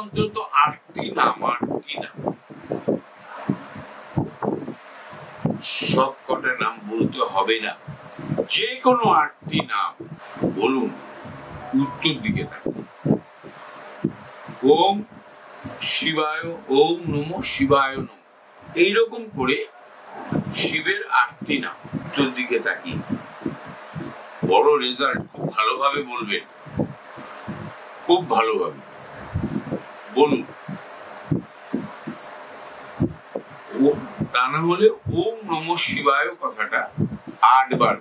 অন্তত 8টি নাম। সব কটা নাম বলতে হবে না, যে কোনো 8টি নাম বলুন, উত্তর দিকে তাকিয়ে। ওম শিবায়, ওম নমঃ শিবায় নমঃ, এইরকম করে শিবের 8টি নাম উত্তর দিকে তাকিয়ে। বড় রেজাল্ট, খুব ভালোভাবে বলবেন, খুব ভালোভাবে বলুন। তা না হলে ওম নমঃ শিবায় কথাটা 8 বার।